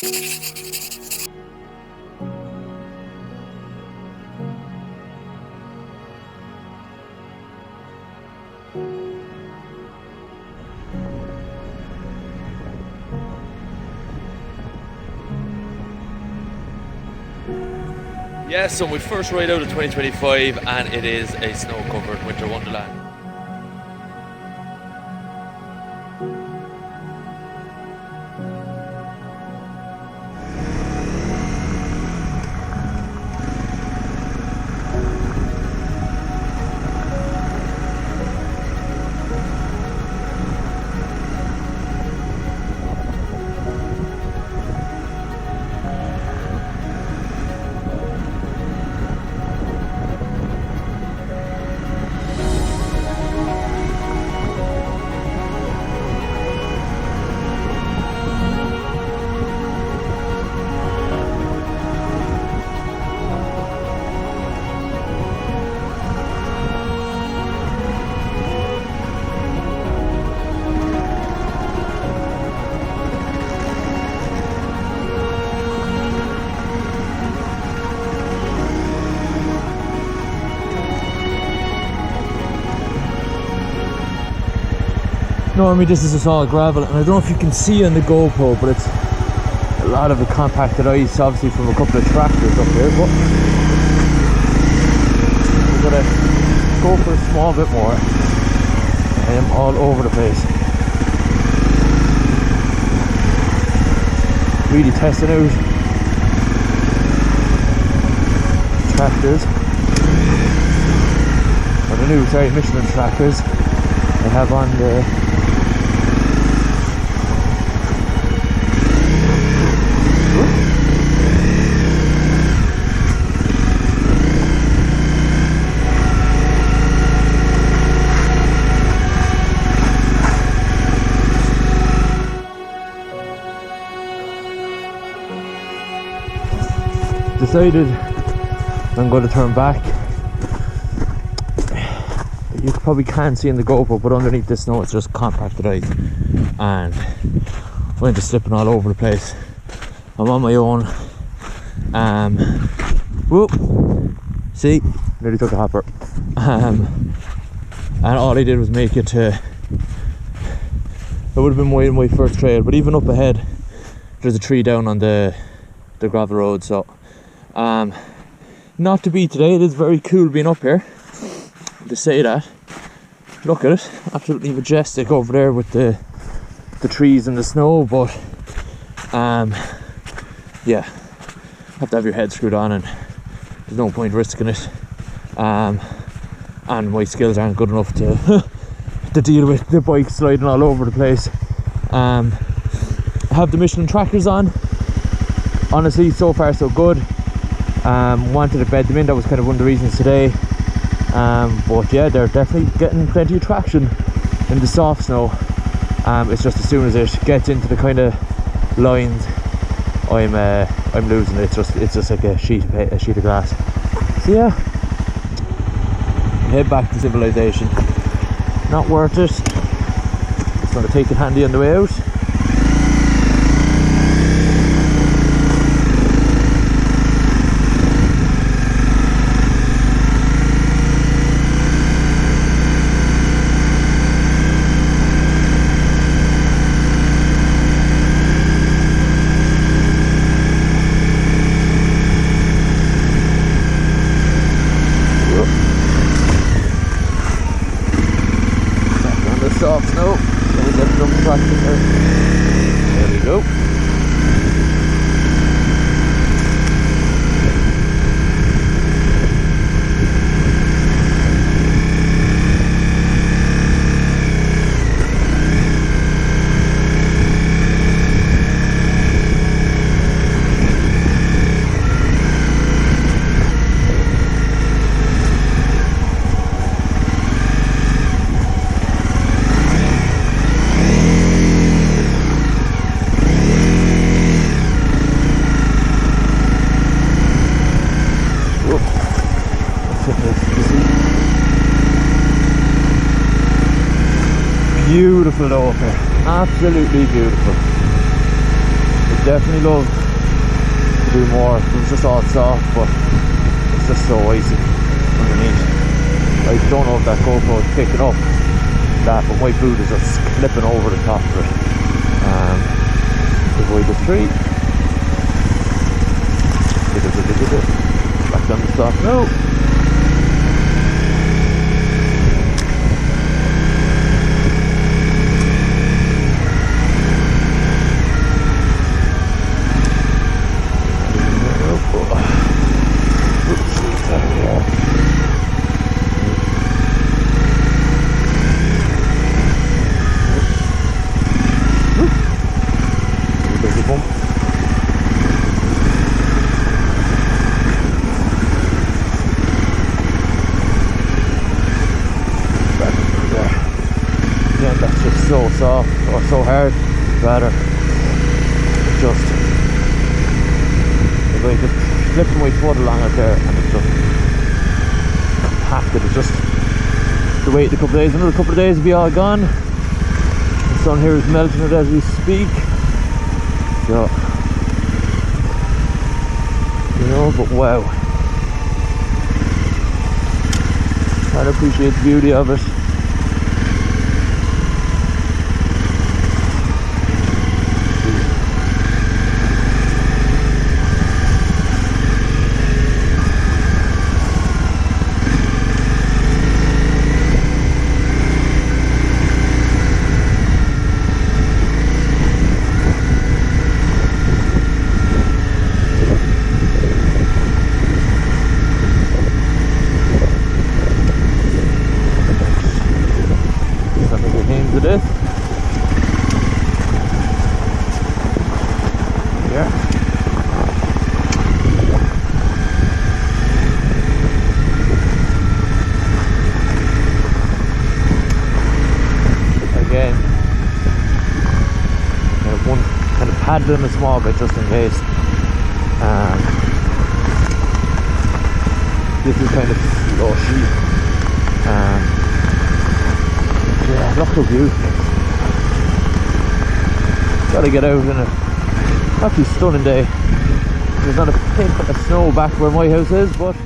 Yeah, so my first ride out of 2025, and it is a snow-covered winter wonderland. Normally this is just all gravel, and I don't know if you can see on the GoPro, but it's a lot of the compacted ice, obviously from a couple of tractors up here, but we're gonna go for a small bit more. I am all over the place. Really testing out tractors, or the new, Michelin tractors I have on the decided I'm going to turn back. You probably can't see in the GoPro, but underneath this snow it's just compacted ice, and I'm just slipping all over the place. I'm on my own. Whoop! See, nearly took a hopper. And all I did was make it to. It would have been my first trail, but even up ahead, there's a tree down on the gravel road. So, not to be today. It is very cool being up here. To say that, look at it, absolutely majestic over there with the trees and the snow. But yeah, have to have your head screwed on, and there's no point risking it. And my skills aren't good enough to to deal with the bike sliding all over the place. I have the Michelin trackers on. Honestly, so far so good. Wanted to bed them in. That was kind of one of the reasons today. But yeah, they're definitely getting plenty of traction in the soft snow. It's just as soon as it gets into the kind of lines, I'm losing it. It's just like a sheet of glass. So yeah, head back to civilization. Not worth it. Just going to take it handy on the way out. Soft snow, so we get some traction there. There we go. Beautiful though up here, absolutely beautiful. definitely love to do more. It was just all soft, but it's just so icy underneath. I don't know if that GoPro is picking up that, but my boot is just clipping over the top of it. Avoid the tree. Back down the stop now. So soft, or so hard rather. Just if I just flipped my foot along it there and it's just compacted. It's just to wait a couple of days. Another couple of days will be all gone. The sun here is melting it as we speak. So you know, but wow. I appreciate the beauty of it. It is. Yeah. Again, one kind of paddle in a small bit just in case. This is kind of slushy. Yeah, look how beautiful. Gotta get out in a absolutely stunning day. There's not a pin of snow back where my house is, but